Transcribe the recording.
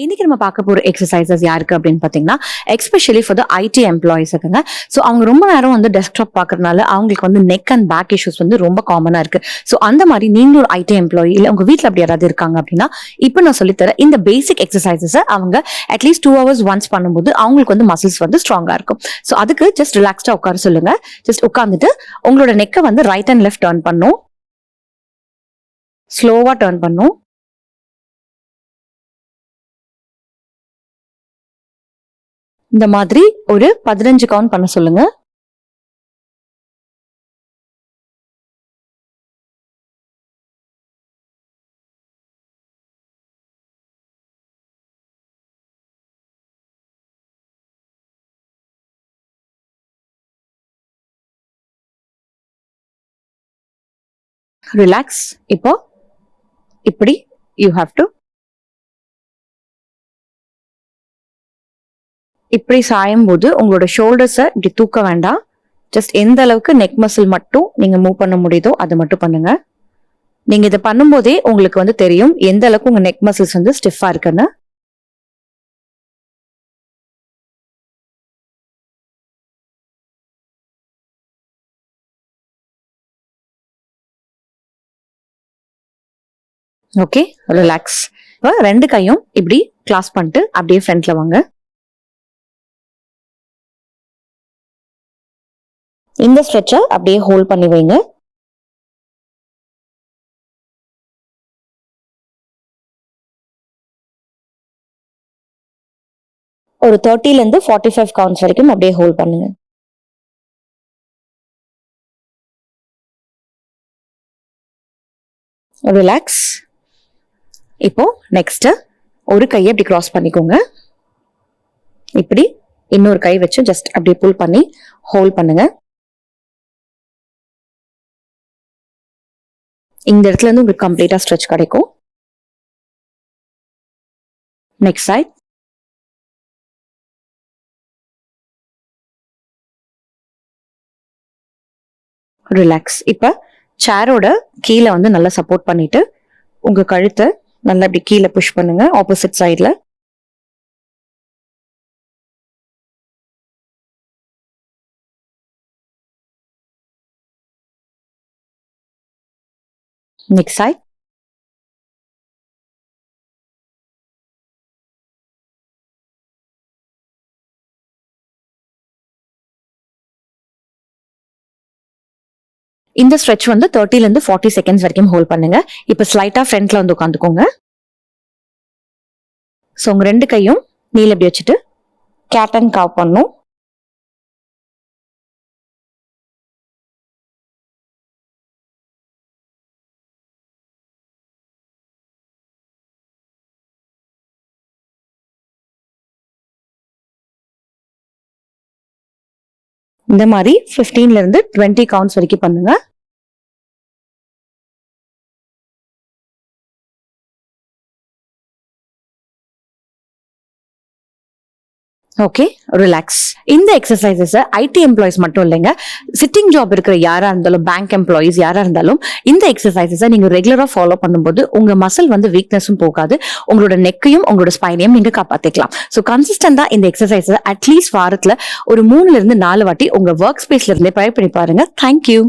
இன்னைக்கு நம்ம பார்க்க போற எக்ஸசைசஸ் யாருக்கு அப்படின்னு பாத்தீங்கன்னா எஸ்பெஷலி ஃபார் த ஐடி எம்ப்ளாயிஸுக்குங்க. ஸோ அவங்க ரொம்ப நேரம் வந்து டெஸ்க்டாப் பார்க்கறதுனால அவங்களுக்கு வந்து நெக் அண்ட் பேக் இஷ்யூஸ் வந்து ரொம்ப காமனா இருக்கு. ஸோ அந்த மாதிரி நீங்களும் ஒரு ஐடி எம்ப்ளாயி இல்லை உங்க வீட்டில் அப்படி யாராவது இருக்காங்க அப்படின்னா இப்போ நான் சொல்லித்தரேன் இந்த பேசிக் எக்ஸசைசஸை அவங்க அட்லீஸ்ட் 2 hours ஒன்ஸ் பண்ணும்போது அவங்களுக்கு வந்து மசில்ஸ் வந்து ஸ்ட்ராங்கா இருக்கும். ஸோ அதுக்கு ஜஸ்ட் ரிலாக்ஸ்டா உட்கார சொல்லுங்க. ஜஸ்ட் உட்காந்துட்டு உங்களோட நெக்கை வந்து ரைட் அண்ட் லெஃப்ட் டர்ன் பண்ணும், ஸ்லோவா டர்ன் பண்ணும். இந்த மாதிரி ஒரு 15 கவுண்ட் பண்ண சொல்லுங்க. ரிலாக்ஸ். இப்போ இப்படி யூ ஹாவ் டு இப்படி சாயும் போது உங்களோட ஷோல்டர்ஸை இப்படி தூக்க வேண்டாம். ஜஸ்ட் எந்த அளவுக்கு நெக் மசில் மட்டும் நீங்க மூவ் பண்ண முடியுதோ அது மட்டும் பண்ணுங்க. நீங்க இதை பண்ணும்போதே உங்களுக்கு வந்து தெரியும் எந்த அளவுக்கு உங்க நெக் மசில்ஸ் வந்து ஸ்டிஃபா இருக்குன்னு. Okay, relax. இப்போ 2 கையும் இப்படி கிளாஸ் பண்ணிட்டு அப்படியே ஃப்ரண்ட்ல வாங்க. இந்த ஸ்ட்ரெச்சை அப்படியே ஹோல்ட் பண்ணி வைங்க. ஒரு 30 இருந்து 45 கவுண்ட்ஸ் வரைக்கும் அப்படியே ஹோல்ட் பண்ணுங்க. ரிலாக்ஸ். இப்போ நெக்ஸ்ட் ஒரு கையை இப்படி கிராஸ் பண்ணிக்கோங்க. இப்படி இன்னொரு கை வச்சு ஜஸ்ட் அப்படியே புல் பண்ணி ஹோல்ட் பண்ணுங்க. இந்த இடத்துல இருந்து உங்களுக்கு கம்ப்ளீட்டா ஸ்ட்ரெச் கிடைக்கும். Next side. ரிலாக்ஸ். இப்ப சேரோட கீழே வந்து நல்லா சப்போர்ட் பண்ணிட்டு உங்க கழுத்தை நல்லா இப்படி கீழே புஷ் பண்ணுங்க ஆப்போசிட் சைட்ல. Next side. இந்த ஸ்ட்ரெச் வந்து 30 இருந்து 40 செகண்ட்ஸ் வரைக்கும் ஹோல்ட் பண்ணுங்க. இப்ப ஸ்லைட்டா ஃப்ரண்ட்ல வந்து உட்காந்துக்கோங்க. ஸோ உங்க 2 கையும் நீல இப்படி வச்சுட்டு கேட் அண்ட் கவ் பண்ணும். இந்த மாதிரி 15 இருந்து 20 கவுண்ட்ஸ் வரைக்கும் பண்ணுங்க. Okay, relax. இந்த எக்ஸசைசஸ் ஐடி எம்ப்ளாயிஸ் மட்டும் இல்லைங்க, சிட்டிங் ஜாப் இருக்கிற யாரா இருந்தாலும், பேங்க் எம்ப்ளாயிஸ் யாரா இருந்தாலும் இந்த எக்ஸசைசஸை நீங்க ரெகுலரா ஃபாலோ பண்ணும்போது உங்க மசில் வந்து வீக்னஸும் போகாது, உங்களோட நெக்கையும் உங்களோட ஸ்பைனையும் நீங்க காப்பாத்திக்கலாம். ஸோ கன்சிஸ்டண்டா இந்த எக்ஸசைஸை அட்லீஸ்ட் வாரத்துல ஒரு 3 இருந்து 4 வாட்டி உங்க ஒர்க் ஸ்பேஸ்ல இருந்தே ட்ரை பண்ணி பாருங்க. தேங்க்யூ.